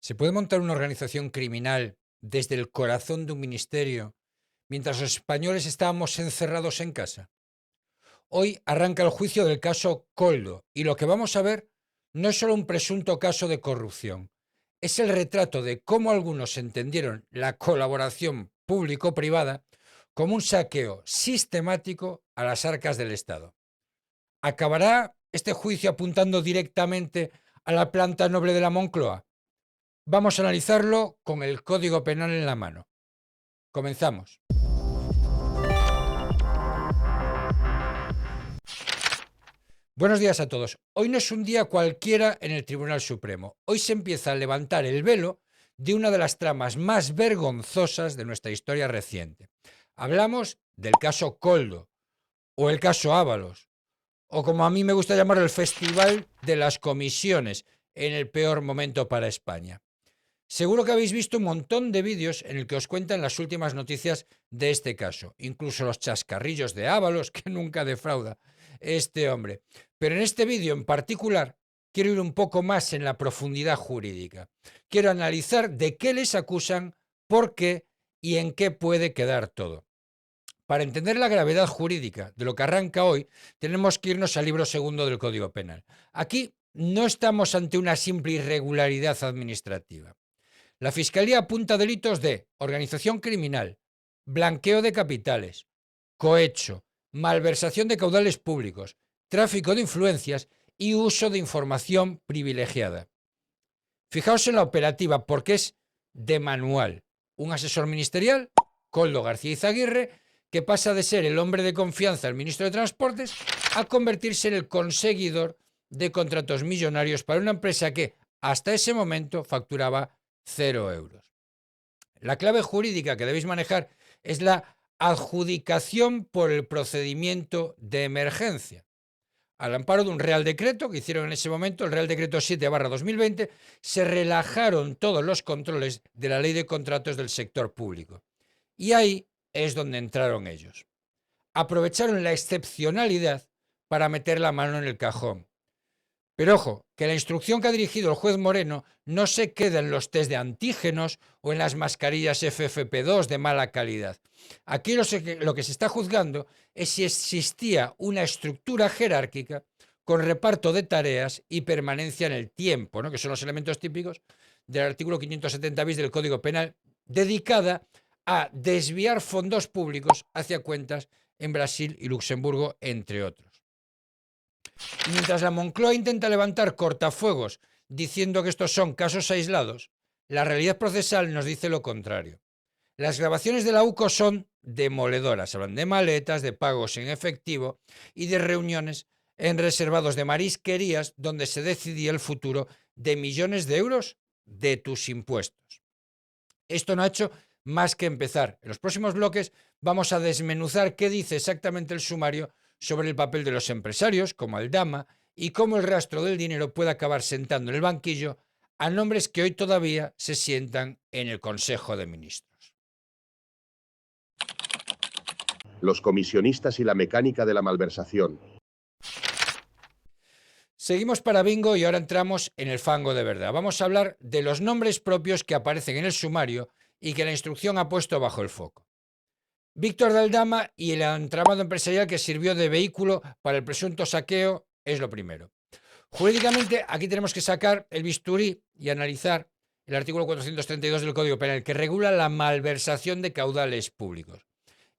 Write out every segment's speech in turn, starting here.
¿Se puede montar una organización criminal desde el corazón de un ministerio mientras los españoles estábamos encerrados en casa? Hoy arranca el juicio del caso Coldo y lo que vamos a ver no es solo un presunto caso de corrupción, es el retrato de cómo algunos entendieron la colaboración público-privada como un saqueo sistemático a las arcas del Estado. ¿Acabará este juicio apuntando directamente a la planta noble de la Moncloa? Vamos a analizarlo con el Código Penal en la mano. Comenzamos. Buenos días a todos. Hoy no es un día cualquiera en el Tribunal Supremo. Hoy se empieza a levantar el velo de una de las tramas más vergonzosas de nuestra historia reciente. Hablamos del caso Coldo, o el caso Ábalos, o como a mí me gusta llamar el Festival de las Comisiones, en el peor momento para España. Seguro que habéis visto un montón de vídeos en el que os cuentan las últimas noticias de este caso, incluso los chascarrillos de Ábalos, que nunca defrauda este hombre. Pero en este vídeo en particular quiero ir un poco más en la profundidad jurídica. Quiero analizar de qué les acusan, por qué y en qué puede quedar todo. Para entender la gravedad jurídica de lo que arranca hoy, tenemos que irnos al libro segundo del Código Penal. Aquí no estamos ante una simple irregularidad administrativa. La Fiscalía apunta delitos de organización criminal, blanqueo de capitales, cohecho, malversación de caudales públicos, tráfico de influencias y uso de información privilegiada. Fijaos en la operativa porque es de manual. Un asesor ministerial, Koldo García Izaguirre, que pasa de ser el hombre de confianza del ministro de Transportes a convertirse en el conseguidor de contratos millonarios para una empresa que hasta ese momento facturaba 0 euros. La clave jurídica que debéis manejar es la adjudicación por el procedimiento de emergencia. Al amparo de un Real Decreto que hicieron en ese momento, el Real Decreto 7/2020, se relajaron todos los controles de la Ley de Contratos del sector público. Y ahí es donde entraron ellos. Aprovecharon la excepcionalidad para meter la mano en el cajón. Pero ojo, que la instrucción que ha dirigido el juez Moreno no se queda en los test de antígenos o en las mascarillas FFP2 de mala calidad. Aquí lo que se está juzgando es si existía una estructura jerárquica con reparto de tareas y permanencia en el tiempo, ¿no? Que son los elementos típicos del artículo 570 bis del Código Penal, dedicada a desviar fondos públicos hacia cuentas en Brasil y Luxemburgo, entre otros. Y mientras la Moncloa intenta levantar cortafuegos diciendo que estos son casos aislados, la realidad procesal nos dice lo contrario. Las grabaciones de la UCO son demoledoras. Hablan de maletas, de pagos en efectivo y de reuniones en reservados de marisquerías donde se decidía el futuro de millones de euros de tus impuestos. Esto no ha hecho más que empezar. En los próximos bloques vamos a desmenuzar qué dice exactamente el sumario sobre el papel de los empresarios, como Aldama, y cómo el rastro del dinero puede acabar sentando en el banquillo a nombres que hoy todavía se sientan en el Consejo de Ministros. Los comisionistas y la mecánica de la malversación. Seguimos para bingo y ahora entramos en el fango de verdad. Vamos a hablar de los nombres propios que aparecen en el sumario y que la instrucción ha puesto bajo el foco. Víctor de Aldama y el entramado empresarial que sirvió de vehículo para el presunto saqueo es lo primero. Jurídicamente, aquí tenemos que sacar el bisturí y analizar el artículo 432 del Código Penal, que regula la malversación de caudales públicos.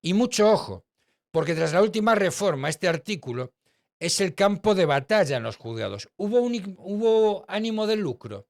Y mucho ojo, porque tras la última reforma, este artículo es el campo de batalla en los juzgados. Hubo ánimo de lucro,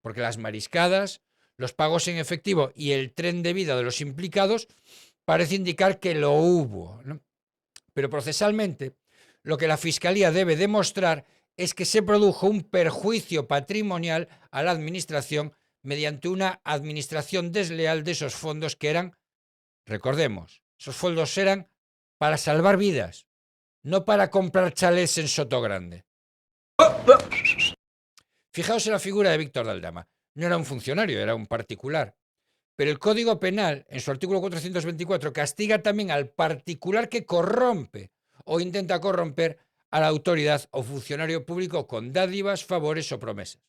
porque las mariscadas, los pagos en efectivo y el tren de vida de los implicados parece indicar que lo hubo, ¿no? Pero procesalmente, lo que la Fiscalía debe demostrar es que se produjo un perjuicio patrimonial a la Administración mediante una administración desleal de esos fondos que eran, recordemos, esos fondos eran para salvar vidas, no para comprar chalés en Sotogrande. Fijaos en la figura de Víctor de Aldama. No era un funcionario, era un particular. Pero el Código Penal, en su artículo 424, castiga también al particular que corrompe o intenta corromper a la autoridad o funcionario público con dádivas, favores o promesas.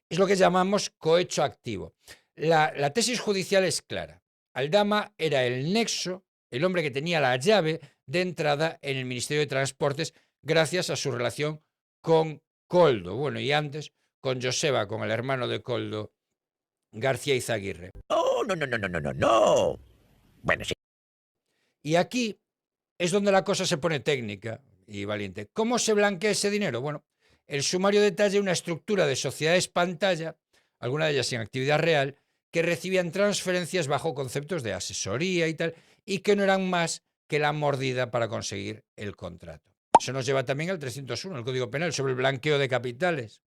Es lo que llamamos cohecho activo. La tesis judicial es clara. Aldama era el nexo, el hombre que tenía la llave de entrada en el Ministerio de Transportes gracias a su relación con Koldo. Bueno, y antes con Joseba, con el hermano de Koldo, García Izaguirre. Oh, no, no, no, no, no, no, no. Bueno, sí. Y aquí es donde la cosa se pone técnica y valiente. ¿Cómo se blanquea ese dinero? Bueno, el sumario detalla una estructura de sociedades pantalla, algunas de ellas sin actividad real, que recibían transferencias bajo conceptos de asesoría y tal, y que no eran más que la mordida para conseguir el contrato. Eso nos lleva también al 301, el Código Penal, sobre el blanqueo de capitales.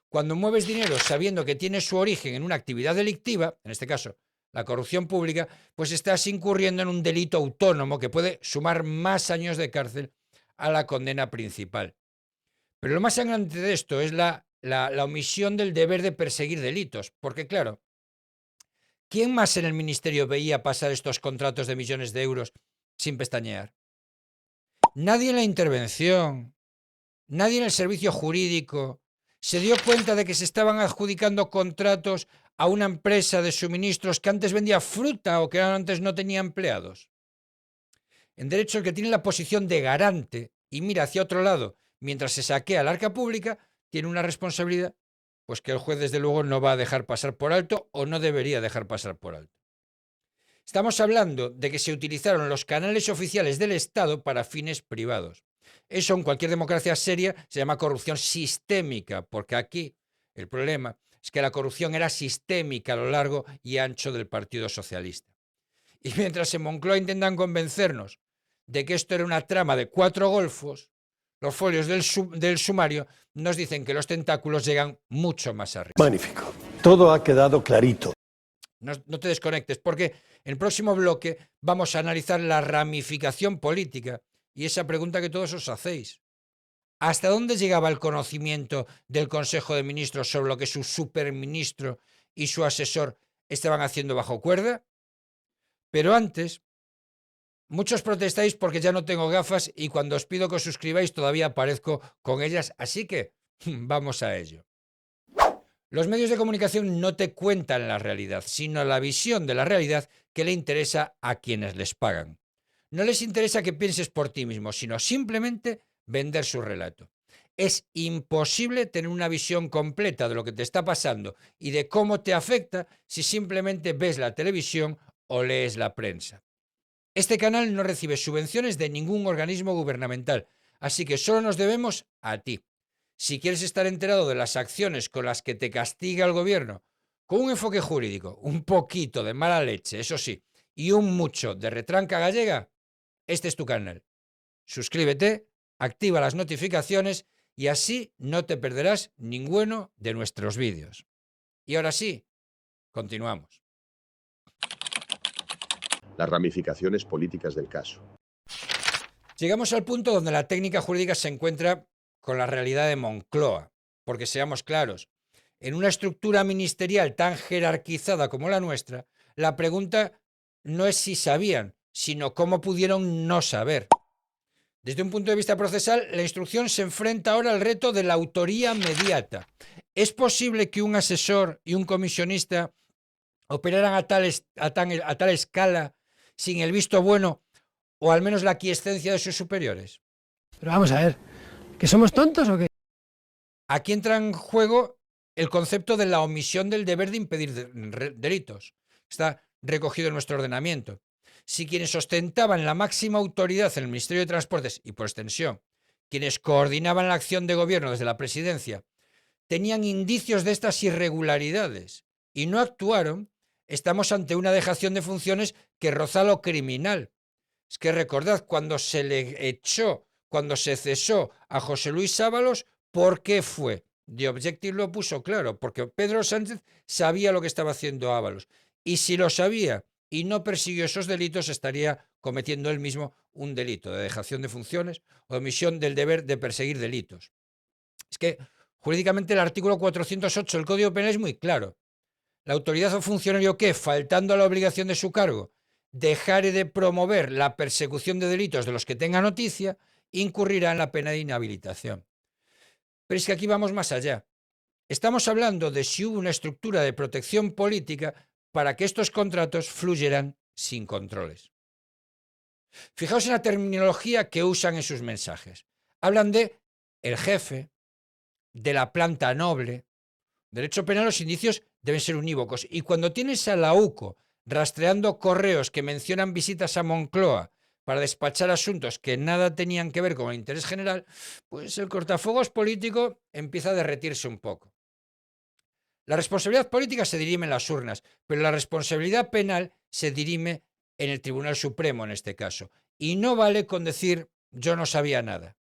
Cuando mueves dinero sabiendo que tiene su origen en una actividad delictiva, en este caso la corrupción pública, pues estás incurriendo en un delito autónomo que puede sumar más años de cárcel a la condena principal. Pero lo más sangrante de esto es la omisión del deber de perseguir delitos, porque claro, ¿quién más en el ministerio veía pasar estos contratos de millones de euros sin pestañear? Nadie en la intervención, nadie en el servicio jurídico se dio cuenta de que se estaban adjudicando contratos a una empresa de suministros que antes vendía fruta o que antes no tenía empleados. En derecho, el que tiene la posición de garante y mira hacia otro lado mientras se saquea el arca pública, tiene una responsabilidad pues que el juez desde luego no va a dejar pasar por alto o no debería dejar pasar por alto. Estamos hablando de que se utilizaron los canales oficiales del Estado para fines privados. Eso en cualquier democracia seria se llama corrupción sistémica, porque aquí el problema es que la corrupción era sistémica a lo largo y ancho del Partido Socialista. Y mientras en Moncloa intentan convencernos de que esto era una trama de 4 golfos, los folios del sumario nos dicen que los tentáculos llegan mucho más arriba. Magnífico. Todo ha quedado clarito. No te desconectes, porque en el próximo bloque vamos a analizar la ramificación política y esa pregunta que todos os hacéis. ¿Hasta dónde llegaba el conocimiento del Consejo de Ministros sobre lo que su superministro y su asesor estaban haciendo bajo cuerda? Pero antes, muchos protestáis porque ya no tengo gafas y cuando os pido que os suscribáis todavía aparezco con ellas, así que vamos a ello. Los medios de comunicación no te cuentan la realidad, sino la visión de la realidad que le interesa a quienes les pagan. No les interesa que pienses por ti mismo, sino simplemente vender su relato. Es imposible tener una visión completa de lo que te está pasando y de cómo te afecta si simplemente ves la televisión o lees la prensa. Este canal no recibe subvenciones de ningún organismo gubernamental, así que solo nos debemos a ti. Si quieres estar enterado de las acciones con las que te castiga el gobierno, con un enfoque jurídico, un poquito de mala leche, eso sí, y un mucho de retranca gallega, este es tu canal. Suscríbete, activa las notificaciones y así no te perderás ninguno de nuestros vídeos. Y ahora sí, continuamos. Las ramificaciones políticas del caso. Llegamos al punto donde la técnica jurídica se encuentra con la realidad de Moncloa, porque seamos claros, en una estructura ministerial tan jerarquizada como la nuestra, la pregunta no es si sabían, sino cómo pudieron no saber. Desde un punto de vista procesal, la instrucción se enfrenta ahora al reto de la autoría mediata. ¿Es posible que un asesor y un comisionista operaran a tal escala sin el visto bueno o al menos la aquiescencia de sus superiores? Pero vamos a ver, ¿que somos tontos o qué? Aquí entra en juego el concepto de la omisión del deber de impedir delitos. Está recogido en nuestro ordenamiento. Si quienes ostentaban la máxima autoridad en el Ministerio de Transportes y, por extensión, quienes coordinaban la acción de gobierno desde la presidencia, tenían indicios de estas irregularidades y no actuaron, estamos ante una dejación de funciones que roza lo criminal. Es que recordad, cuando se le echó, cuando se cesó a José Luis Ábalos, ¿por qué fue? The Objective lo puso claro, porque Pedro Sánchez sabía lo que estaba haciendo Ábalos. Y si lo sabía y no persiguió esos delitos, estaría cometiendo él mismo un delito de dejación de funciones o omisión del deber de perseguir delitos. Es que jurídicamente el artículo 408 del Código Penal es muy claro. La autoridad o funcionario que, faltando a la obligación de su cargo, dejare de promover la persecución de delitos de los que tenga noticia, incurrirá en la pena de inhabilitación. Pero es que aquí vamos más allá. Estamos hablando de si hubo una estructura de protección política para que estos contratos fluyeran sin controles. Fijaos en la terminología que usan en sus mensajes. Hablan de el jefe, de la planta noble. Derecho penal, los indicios deben ser unívocos. Y cuando tienes a la UCO rastreando correos que mencionan visitas a Moncloa para despachar asuntos que nada tenían que ver con el interés general, pues el cortafuegos político empieza a derretirse un poco. La responsabilidad política se dirime en las urnas, pero la responsabilidad penal se dirime en el Tribunal Supremo en este caso. Y no vale con decir yo no sabía nada.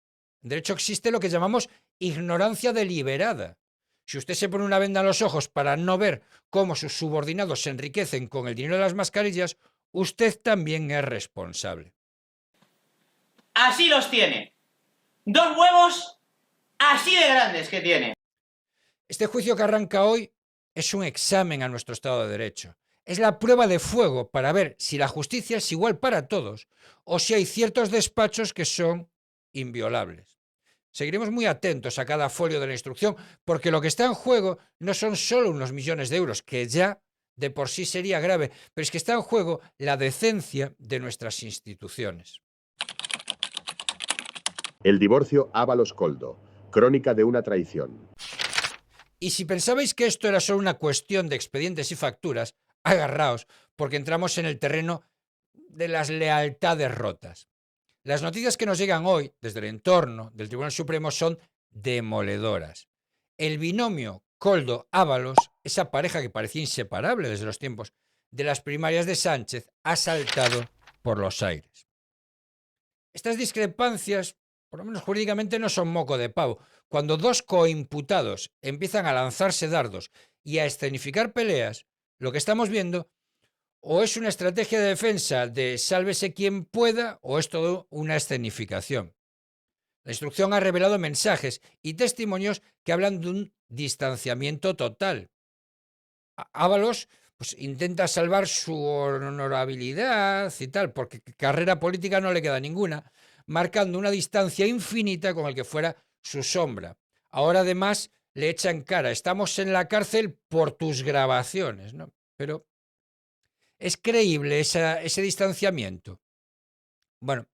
En derecho existe lo que llamamos ignorancia deliberada. Si usted se pone una venda en los ojos para no ver cómo sus subordinados se enriquecen con el dinero de las mascarillas, usted también es responsable. Así los tiene. 2 huevos así de grandes que tiene. Este juicio que arranca hoy es un examen a nuestro Estado de Derecho. Es la prueba de fuego para ver si la justicia es igual para todos o si hay ciertos despachos que son inviolables. Seguiremos muy atentos a cada folio de la instrucción porque lo que está en juego no son solo unos millones de euros, que ya de por sí sería grave, pero es que está en juego la decencia de nuestras instituciones. El divorcio Ábalos-Coldo. Crónica de una traición. Y si pensabais que esto era solo una cuestión de expedientes y facturas, agarraos, porque entramos en el terreno de las lealtades rotas. Las noticias que nos llegan hoy desde el entorno del Tribunal Supremo son demoledoras. El binomio Coldo-Ábalos, esa pareja que parecía inseparable desde los tiempos de las primarias de Sánchez, ha saltado por los aires. Estas discrepancias, por lo menos jurídicamente, no son moco de pavo. Cuando dos coimputados empiezan a lanzarse dardos y a escenificar peleas, lo que estamos viendo o es una estrategia de defensa de sálvese quien pueda o es todo una escenificación. La instrucción ha revelado mensajes y testimonios que hablan de un distanciamiento total. Ábalos pues, intenta salvar su honorabilidad y tal, porque carrera política no le queda ninguna, marcando una distancia infinita con el que fuera su sombra. Ahora además le echa en cara, estamos en la cárcel por tus grabaciones, ¿no? Pero ¿es creíble ese distanciamiento? Bueno,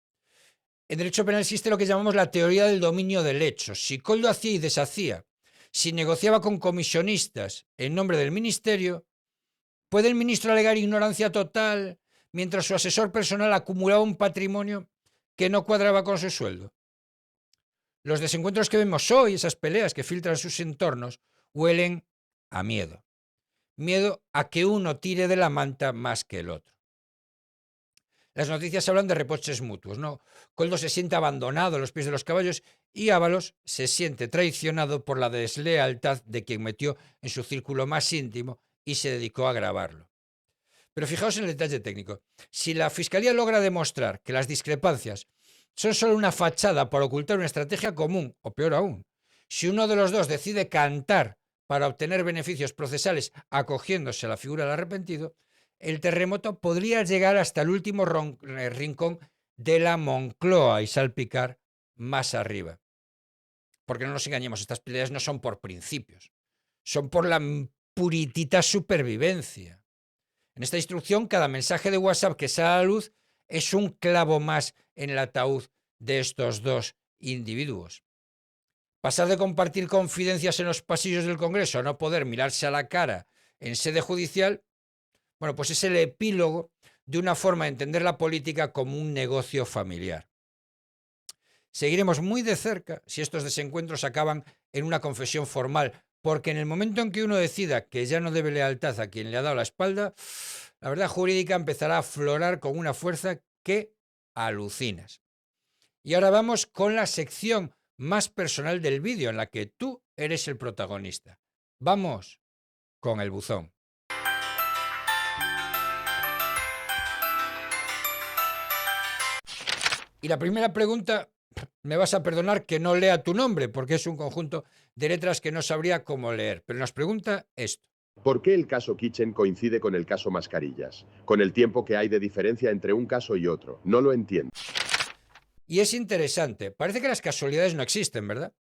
en derecho penal existe lo que llamamos la teoría del dominio del hecho. Si Coldo hacía y deshacía, si negociaba con comisionistas en nombre del ministerio, ¿puede el ministro alegar ignorancia total mientras su asesor personal acumulaba un patrimonio que no cuadraba con su sueldo? Los desencuentros que vemos hoy, esas peleas que filtran sus entornos, huelen a miedo. Miedo a que uno tire de la manta más que el otro. Las noticias hablan de reproches mutuos, ¿no? Coldo se siente abandonado a los pies de los caballos y Ábalos se siente traicionado por la deslealtad de quien metió en su círculo más íntimo y se dedicó a grabarlo. Pero fijaos en el detalle técnico. Si la Fiscalía logra demostrar que las discrepancias son solo una fachada para ocultar una estrategia común, o peor aún, si uno de los dos decide cantar para obtener beneficios procesales acogiéndose a la figura del arrepentido, el terremoto podría llegar hasta el último rincón de la Moncloa y salpicar más arriba. Porque no nos engañemos, estas peleas no son por principios, son por la puritita supervivencia. En esta instrucción, cada mensaje de WhatsApp que sale a la luz es un clavo más en el ataúd de estos dos individuos. Pasar de compartir confidencias en los pasillos del Congreso a no poder mirarse a la cara en sede judicial, bueno, pues es el epílogo de una forma de entender la política como un negocio familiar. Seguiremos muy de cerca si estos desencuentros acaban en una confesión formal, porque en el momento en que uno decida que ya no debe lealtad a quien le ha dado la espalda, la verdad jurídica empezará a aflorar con una fuerza que alucinas. Y ahora vamos con la sección más personal del vídeo, en la que tú eres el protagonista. Vamos con el buzón. Y la primera pregunta, me vas a perdonar que no lea tu nombre, porque es un conjunto de letras que no sabría cómo leer, pero nos pregunta esto. ¿Por qué el caso Kitchen coincide con el caso Mascarillas? Con el tiempo que hay de diferencia entre un caso y otro. No lo entiendo. Y es interesante. Parece que las casualidades no existen, ¿verdad?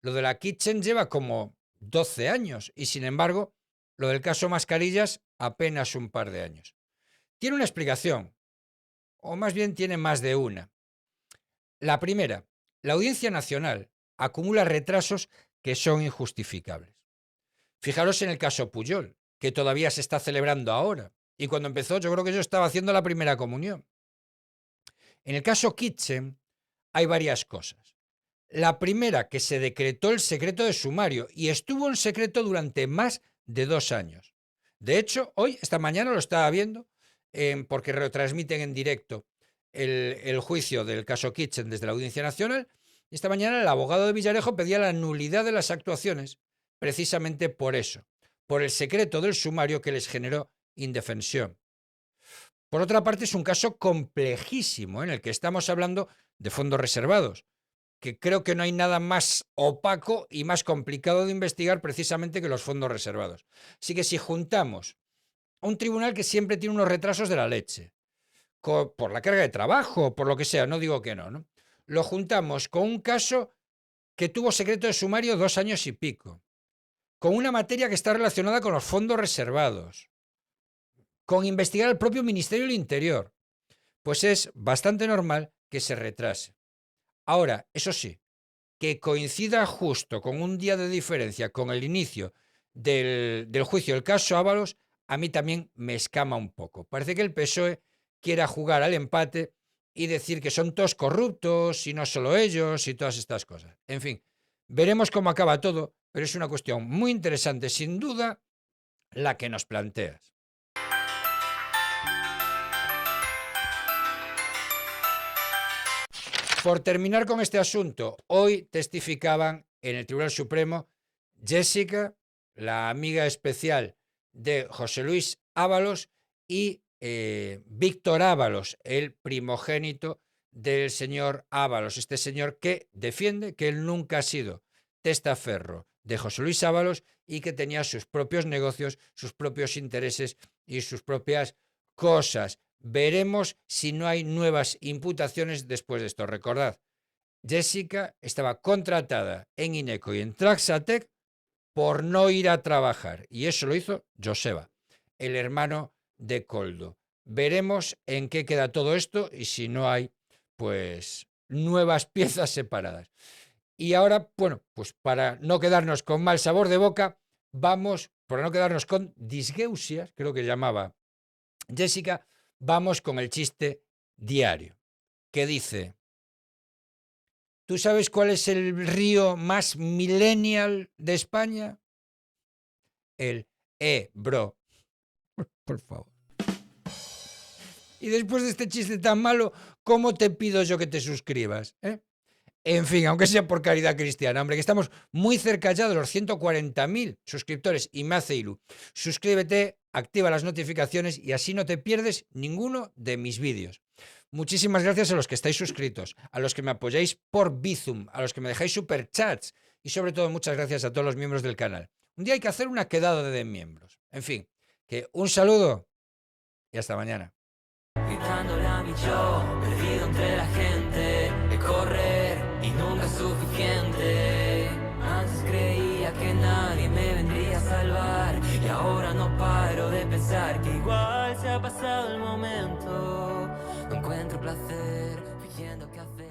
Lo de la Kitchen lleva como 12 años y, sin embargo, lo del caso Mascarillas apenas un par de años. Tiene una explicación, o más bien tiene más de una. La primera, la Audiencia Nacional acumula retrasos que son injustificables. Fijaros en el caso Pujol, que todavía se está celebrando ahora, y cuando empezó yo creo que yo estaba haciendo la primera comunión. En el caso Kitchen hay varias cosas. La primera, que se decretó el secreto de sumario y estuvo en secreto durante más de 2 años. De hecho, hoy, esta mañana lo estaba viendo, porque retransmiten en directo el juicio del caso Kitchen desde la Audiencia Nacional, y esta mañana el abogado de Villarejo pedía la nulidad de las actuaciones, precisamente por eso, por el secreto del sumario que les generó indefensión. Por otra parte, es un caso complejísimo en el que estamos hablando de fondos reservados, que creo que no hay nada más opaco y más complicado de investigar precisamente que los fondos reservados. Así que si juntamos a un tribunal que siempre tiene unos retrasos de la leche, por la carga de trabajo, por lo que sea, no digo que no, ¿no? Lo juntamos con un caso que tuvo secreto de sumario 2 años y pico, con una materia que está relacionada con los fondos reservados, con investigar al propio Ministerio del Interior, pues es bastante normal que se retrase. Ahora, eso sí, que coincida justo con un día de diferencia con el inicio del juicio del caso Ábalos, a mí también me escama un poco. Parece que el PSOE quiera jugar al empate y decir que son todos corruptos y no solo ellos y todas estas cosas. En fin, veremos cómo acaba todo, pero es una cuestión muy interesante, sin duda, la que nos planteas. Por terminar con este asunto, hoy testificaban en el Tribunal Supremo Jessica, la amiga especial de José Luis Ábalos, y Víctor Ábalos, el primogénito del señor Ábalos, este señor que defiende que él nunca ha sido testaferro de José Luis Ábalos y que tenía sus propios negocios, sus propios intereses y sus propias cosas. Veremos si no hay nuevas imputaciones después de esto. Recordad, Jessica estaba contratada en INECO y en Traxatec por no ir a trabajar, y eso lo hizo Joseba, el hermano de Koldo. Veremos en qué queda todo esto y si no hay, pues, nuevas piezas separadas. Y ahora, bueno, pues para no quedarnos con mal sabor de boca, para no quedarnos con disgeusias, creo que llamaba Jessica, vamos con el chiste diario, que dice: ¿tú sabes cuál es el río más millennial de España? El Ebro. Por favor. Y después de este chiste tan malo, ¿cómo te pido yo que te suscribas? En fin, aunque sea por caridad cristiana, hombre, que estamos muy cerca ya de los 140.000 suscriptores y me hace ilu. Suscríbete, activa las notificaciones y así no te pierdes ninguno de mis vídeos. Muchísimas gracias a los que estáis suscritos, a los que me apoyáis por Bizum, a los que me dejáis superchats y sobre todo muchas gracias a todos los miembros del canal. Un día hay que hacer una quedada de miembros. En fin, que un saludo y hasta mañana. Gritándole a mi yo, perdido entre la gente, de correr y nunca es suficiente. Antes creía que nadie me vendría a salvar y ahora no paro de pensar que igual se ha pasado el momento. No encuentro placer fingiendo que hacer.